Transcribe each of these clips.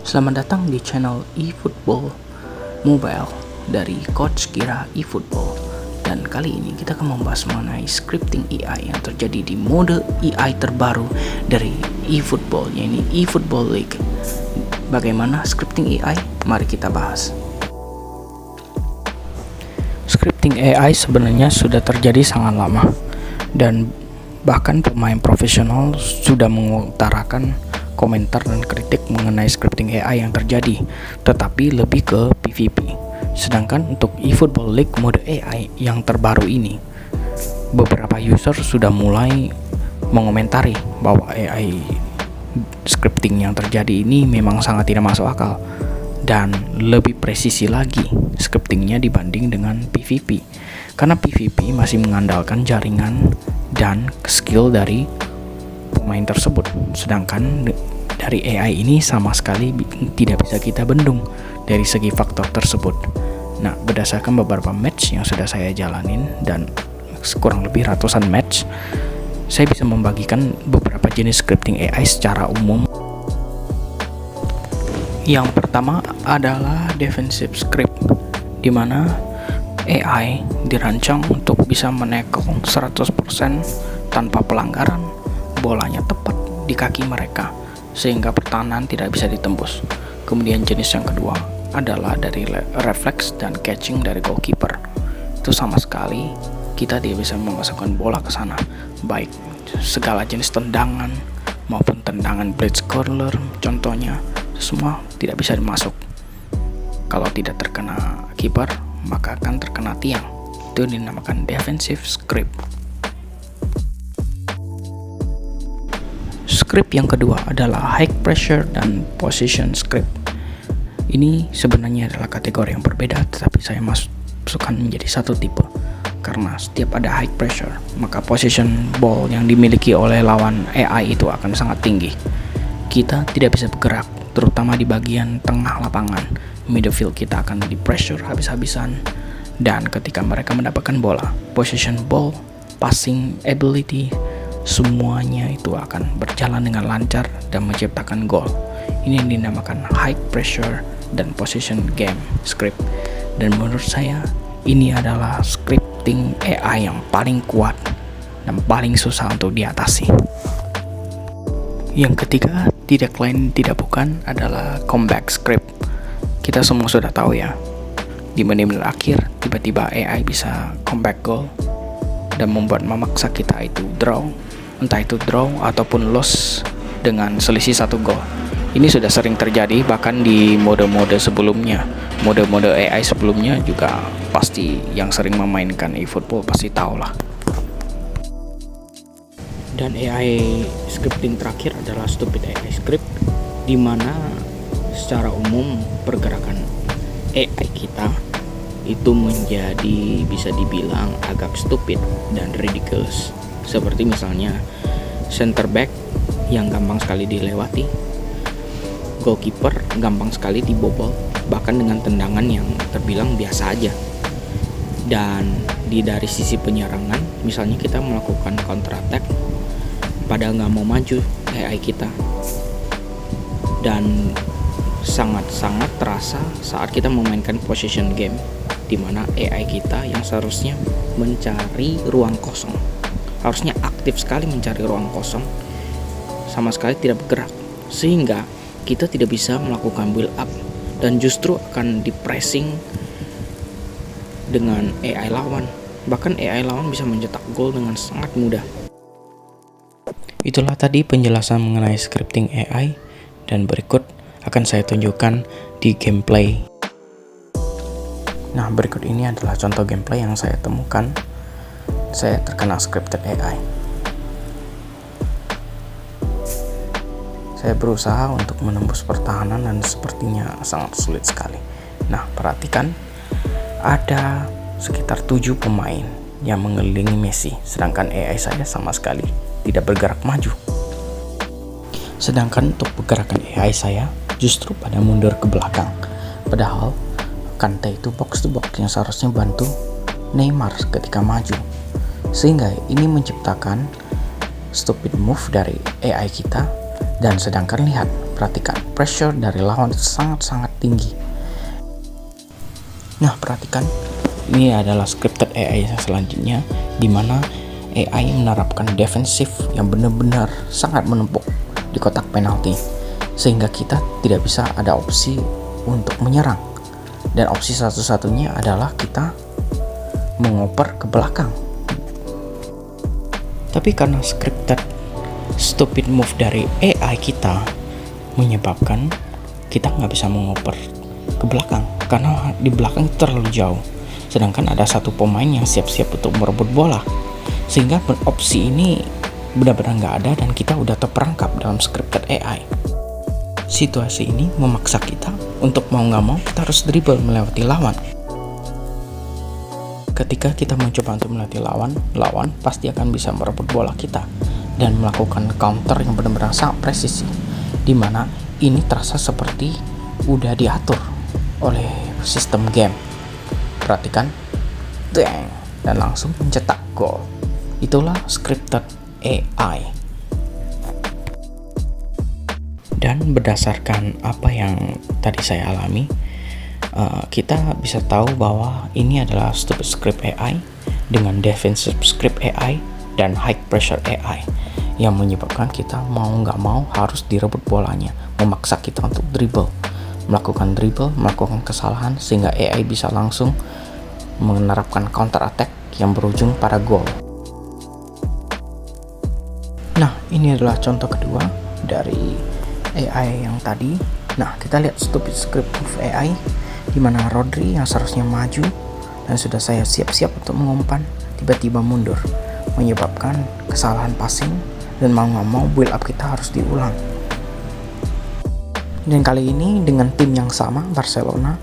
Selamat datang di channel eFootball Mobile dari Coach Kira eFootball. Dan kali ini kita akan membahas mengenai scripting AI yang terjadi di mode AI terbaru dari eFootball, yaitu eFootball League. Bagaimana scripting AI? Mari kita bahas. Scripting AI sebenarnya sudah terjadi sangat lama, dan bahkan pemain profesional sudah mengutarakan komentar dan kritik mengenai scripting AI yang terjadi, tetapi lebih ke PvP. Sedangkan untuk eFootball League mode AI yang terbaru ini, beberapa user sudah mulai mengomentari bahwa AI scripting yang terjadi ini memang sangat tidak masuk akal dan lebih presisi lagi scriptingnya dibanding dengan PvP, karena PvP masih mengandalkan jaringan dan skill dari pemain tersebut, sedangkan dari AI ini sama sekali tidak bisa kita bendung dari segi faktor tersebut. Nah, berdasarkan beberapa match yang sudah saya jalanin dan kurang lebih ratusan match, saya bisa membagikan beberapa jenis scripting AI secara umum. Yang pertama adalah defensive script, di mana AI dirancang untuk bisa menekel 100% tanpa pelanggaran, bolanya tepat di kaki mereka sehingga pertahanan tidak bisa ditembus. Kemudian jenis yang kedua adalah dari refleks dan catching dari goalkeeper. Itu sama sekali kita tidak bisa memasukkan bola ke sana, baik segala jenis tendangan maupun tendangan blitz curler contohnya, semua tidak bisa dimasuk. Kalau tidak terkena kiper, maka akan terkena tiang. Itu dinamakan defensive script. Script yang kedua adalah high pressure dan position script. Ini sebenarnya adalah kategori yang berbeda, tetapi saya masukkan menjadi satu tipe. Karena setiap ada high pressure, maka position ball yang dimiliki oleh lawan AI itu akan sangat tinggi. Kita tidak bisa bergerak, terutama di bagian tengah lapangan. Midfield kita akan di pressure habis-habisan, dan ketika mereka mendapatkan bola, position ball, passing ability, semuanya itu akan berjalan dengan lancar dan menciptakan gol. Ini yang dinamakan high pressure dan position game script, dan menurut saya ini adalah scripting AI yang paling kuat dan paling susah untuk diatasi. Yang ketiga, tidak lain tidak bukan adalah comeback script. Kita semua sudah tahu ya, di menit-menit akhir tiba-tiba AI bisa comeback goal dan membuat memaksa kita itu draw, entah itu draw ataupun loss dengan selisih 1 gol. Ini sudah sering terjadi bahkan di mode-mode sebelumnya. Mode-mode AI sebelumnya juga pasti yang sering memainkan eFootball pasti tahu lah. Dan AI scripting terakhir adalah stupid AI script, di mana secara umum pergerakan AI kita itu menjadi bisa dibilang agak stupid dan ridiculous. Seperti misalnya center back yang gampang sekali dilewati, goalkeeper gampang sekali dibobol bahkan dengan tendangan yang terbilang biasa aja. Dan dari sisi penyerangan, misalnya kita melakukan counter attack, pada nggak mau maju AI kita, dan sangat-sangat terasa saat kita memainkan possession game, di mana AI kita yang seharusnya mencari ruang kosong, harusnya aktif sekali mencari ruang kosong, sama sekali tidak bergerak, sehingga kita tidak bisa melakukan build up dan justru akan di pressing dengan AI lawan. Bahkan AI lawan bisa mencetak gol dengan sangat mudah. Itulah tadi penjelasan mengenai scripting AI, dan berikut akan saya tunjukkan di gameplay. Nah, berikut ini adalah contoh gameplay yang saya temukan. Saya terkena scripted AI. Saya berusaha untuk menembus pertahanan dan sepertinya sangat sulit sekali. Nah, perhatikan, ada sekitar 7 pemain yang mengelilingi Messi, sedangkan AI saya sama sekali tidak bergerak maju. Sedangkan untuk pergerakan AI saya justru pada mundur ke belakang. Padahal Kante itu box to box yang seharusnya bantu Neymar ketika maju. Sehingga ini menciptakan stupid move dari AI kita. Dan sedangkan lihat, Perhatikan, pressure dari lawan sangat-sangat tinggi. Nah, perhatikan, ini adalah scripted AI yang selanjutnya, di mana AI menerapkan defensif yang benar-benar sangat menumpuk di kotak penalti, sehingga kita tidak bisa ada opsi untuk menyerang. Dan opsi satu-satunya adalah kita mengoper ke belakang. Tapi karena scripted stupid move dari AI kita menyebabkan kita nggak bisa mengoper ke belakang karena di belakang terlalu jauh, sedangkan ada satu pemain yang siap-siap untuk merebut bola, sehingga opsi ini benar-benar nggak ada dan kita udah terperangkap dalam scripted AI. Situasi ini memaksa kita untuk mau nggak mau kita harus dribble melewati lawan. Ketika kita mencoba untuk melewati lawan pasti akan bisa merebut bola kita dan melakukan counter yang benar-benar sangat presisi, dimana ini terasa seperti udah diatur oleh sistem game. Perhatikan, dang, dan langsung mencetak gol. Itulah scripted AI. Dan berdasarkan apa yang tadi saya alami, kita bisa tahu bahwa ini adalah stupid script AI dengan defensive script AI dan high pressure AI yang menyebabkan kita mau nggak mau harus direbut bolanya, memaksa kita untuk melakukan kesalahan sehingga AI bisa langsung menerapkan counter attack yang berujung pada gol. Nah, ini adalah contoh kedua dari AI yang tadi. Nah, kita lihat stupid script of AI di mana Rodri yang seharusnya maju dan sudah saya siap-siap untuk mengumpan tiba-tiba mundur, menyebabkan kesalahan passing dan mau nggak mau build up kita harus diulang. Dan kali ini dengan tim yang sama, Barcelona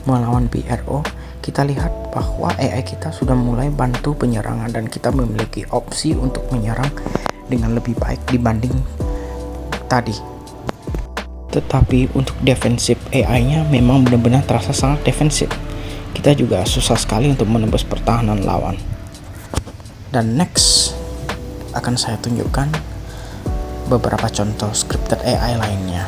melawan BRO, kita lihat bahwa AI kita sudah mulai bantu penyerangan dan kita memiliki opsi untuk menyerang dengan lebih baik dibanding tadi. Tetapi untuk defensif AI-nya memang benar-benar terasa sangat defensif. Kita juga susah sekali untuk menembus pertahanan lawan. Dan next akan saya tunjukkan beberapa contoh scripted AI lainnya.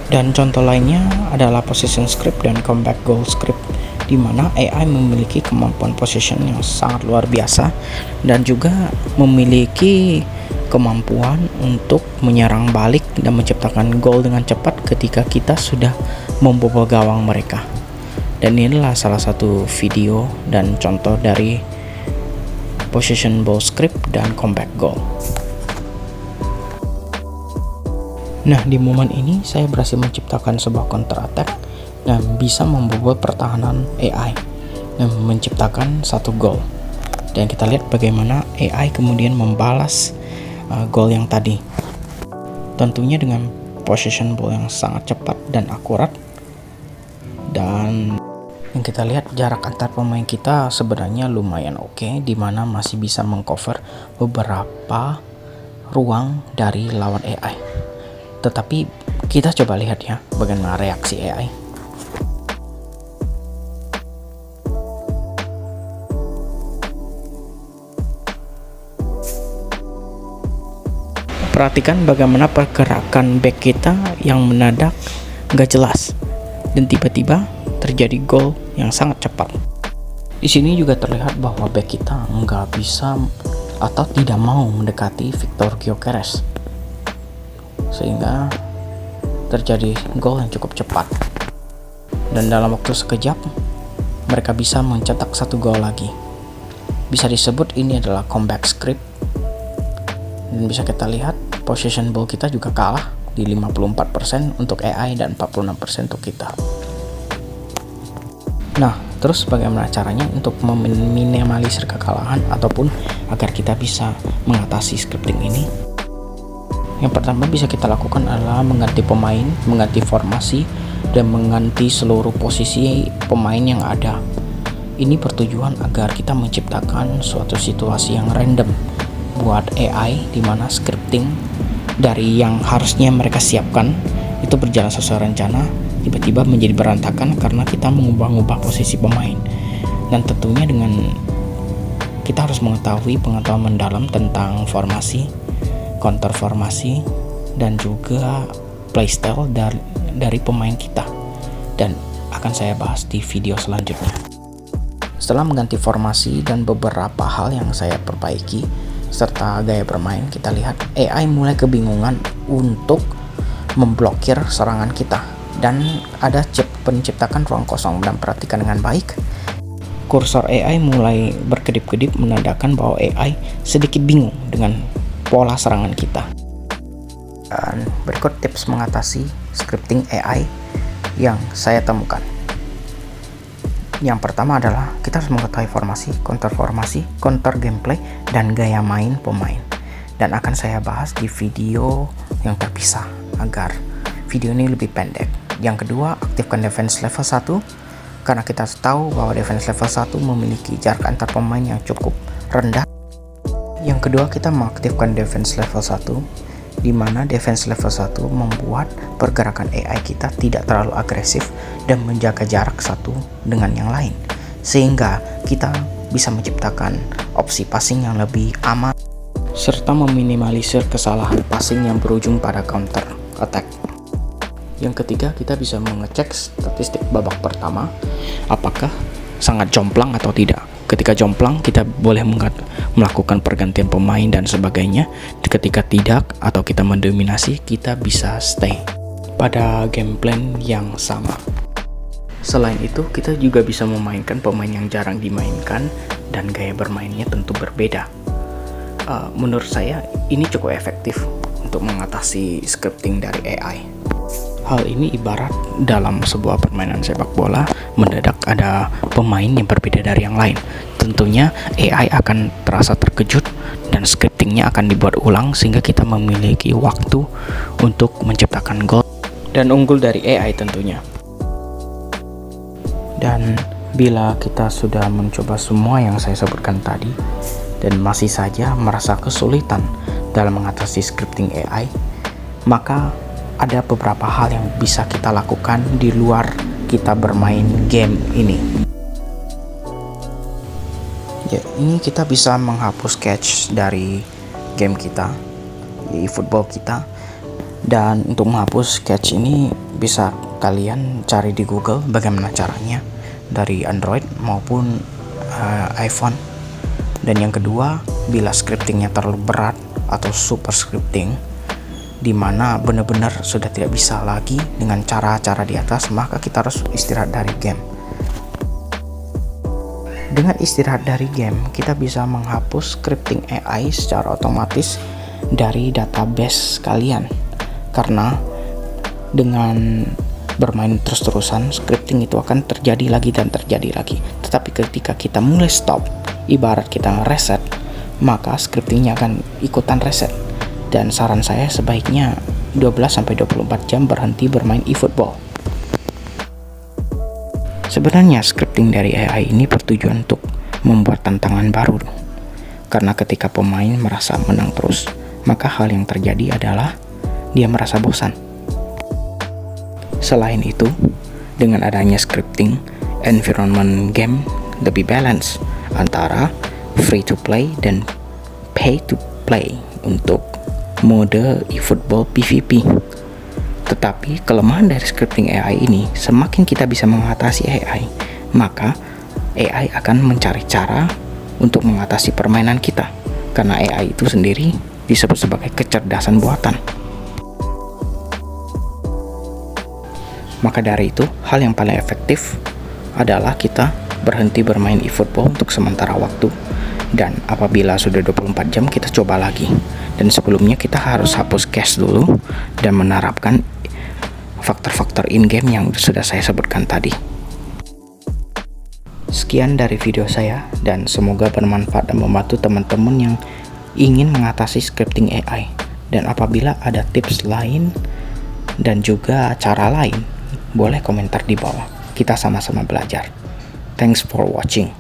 Dan contoh lainnya adalah position script dan comeback goal script, di mana AI memiliki kemampuan position yang sangat luar biasa dan juga memiliki kemampuan untuk menyerang balik dan menciptakan gol dengan cepat ketika kita sudah membobol gawang mereka. Dan inilah salah satu video dan contoh dari position ball script dan comeback goal. Nah, di momen ini saya berhasil menciptakan sebuah counter attack dan bisa membobol pertahanan AI dan menciptakan satu gol. Dan kita lihat bagaimana AI kemudian membalas gol yang tadi. Tentunya dengan position ball yang sangat cepat dan akurat. Dan yang kita lihat jarak antar pemain kita sebenarnya lumayan oke, di mana masih bisa mengcover beberapa ruang dari lawan AI. Tetapi kita coba lihat ya bagaimana reaksi AI. Perhatikan bagaimana pergerakan back kita yang mendadak nggak jelas dan tiba-tiba terjadi gol yang sangat cepat. Di sini juga terlihat bahwa back kita nggak bisa atau tidak mau mendekati Victor Gyökeres, sehingga terjadi gol yang cukup cepat. Dan dalam waktu sekejap mereka bisa mencetak satu gol lagi. Bisa disebut ini adalah comeback script. Dan bisa kita lihat possession ball kita juga kalah di 54% untuk AI dan 46% untuk kita. Nah, terus bagaimana caranya untuk meminimalisir kekalahan ataupun agar kita bisa mengatasi scripting ini? Yang pertama bisa kita lakukan adalah mengganti pemain, mengganti formasi, dan mengganti seluruh posisi pemain yang ada. Ini bertujuan agar kita menciptakan suatu situasi yang random buat AI, di mana scripting dari yang harusnya mereka siapkan itu berjalan sesuai rencana tiba-tiba menjadi berantakan karena kita mengubah-ubah posisi pemain. Dan tentunya dengan kita harus mengetahui pengetahuan mendalam tentang formasi, counter formasi, dan juga playstyle dari pemain kita, dan akan saya bahas di video selanjutnya. Setelah mengganti formasi dan beberapa hal yang saya perbaiki serta gaya bermain, kita lihat AI mulai kebingungan untuk memblokir serangan kita, dan ada chip penciptakan ruang kosong. Dan perhatikan dengan baik, kursor AI mulai berkedip-kedip menandakan bahwa AI sedikit bingung dengan pola serangan kita. Dan berikut tips mengatasi scripting AI yang saya temukan. Yang pertama adalah kita harus mengetahui formasi, counter gameplay, dan gaya main pemain. Dan akan saya bahas di video yang terpisah agar video ini lebih pendek. Yang kedua, aktifkan defense level 1. Karena kita tahu bahwa defense level 1 memiliki jarak antar pemain yang cukup rendah. Yang kedua, kita mengaktifkan defense level 1, di mana defense level 1 membuat pergerakan AI kita tidak terlalu agresif dan menjaga jarak satu dengan yang lain, sehingga kita bisa menciptakan opsi passing yang lebih aman serta meminimalisir kesalahan passing yang berujung pada counter attack. Yang ketiga, kita bisa mengecek statistik babak pertama apakah sangat jomplang atau tidak. Ketika jomplang, kita boleh melakukan pergantian pemain dan sebagainya. Ketika tidak atau kita mendominasi, kita bisa stay pada game plan yang sama. Selain itu, kita juga bisa memainkan pemain yang jarang dimainkan dan gaya bermainnya tentu berbeda. Menurut saya ini cukup efektif untuk mengatasi scripting dari AI. Hal ini ibarat dalam sebuah permainan sepak bola, mendadak ada pemain yang berbeda dari yang lain. Tentunya AI akan terasa terkejut dan scriptingnya akan dibuat ulang sehingga kita memiliki waktu untuk menciptakan gol dan unggul dari AI tentunya. Dan bila kita sudah mencoba semua yang saya sebutkan tadi dan masih saja merasa kesulitan dalam mengatasi scripting AI, maka ada beberapa hal yang bisa kita lakukan di luar kita bermain game ini. Ya, ini kita bisa menghapus cache dari game kita, di football kita. Dan untuk menghapus cache ini bisa kalian cari di Google bagaimana caranya dari Android maupun iPhone. Dan yang kedua, bila scriptingnya terlalu berat atau super scripting, di mana benar-benar sudah tidak bisa lagi dengan cara-cara di atas, maka kita harus istirahat dari game. Dengan istirahat dari game, kita bisa menghapus scripting AI secara otomatis dari database kalian. Karena dengan bermain terus-terusan, scripting itu akan terjadi lagi dan terjadi lagi. Tetapi ketika kita mulai stop, ibarat kita reset, maka scriptingnya akan ikutan reset. Dan saran saya sebaiknya 12-24 jam berhenti bermain eFootball. Sebenarnya scripting dari AI ini bertujuan untuk membuat tantangan baru. Karena ketika pemain merasa menang terus, maka hal yang terjadi adalah dia merasa bosan. Selain itu, dengan adanya scripting, environment game lebih balance antara free to play dan pay to play untuk mode eFootball PvP. Tetapi kelemahan dari scripting AI ini, semakin kita bisa mengatasi AI, maka AI akan mencari cara untuk mengatasi permainan kita. Karena AI itu sendiri disebut sebagai kecerdasan buatan. Maka dari itu, hal yang paling efektif adalah kita berhenti bermain eFootball untuk sementara waktu. Dan apabila sudah 24 jam, kita coba lagi. Dan sebelumnya kita harus hapus cache dulu dan menerapkan faktor-faktor in-game yang sudah saya sebutkan tadi. Sekian dari video saya, dan semoga bermanfaat dan membantu teman-teman yang ingin mengatasi scripting AI. Dan apabila ada tips lain dan juga cara lain, boleh komentar di bawah. Kita sama-sama belajar. Thanks for watching.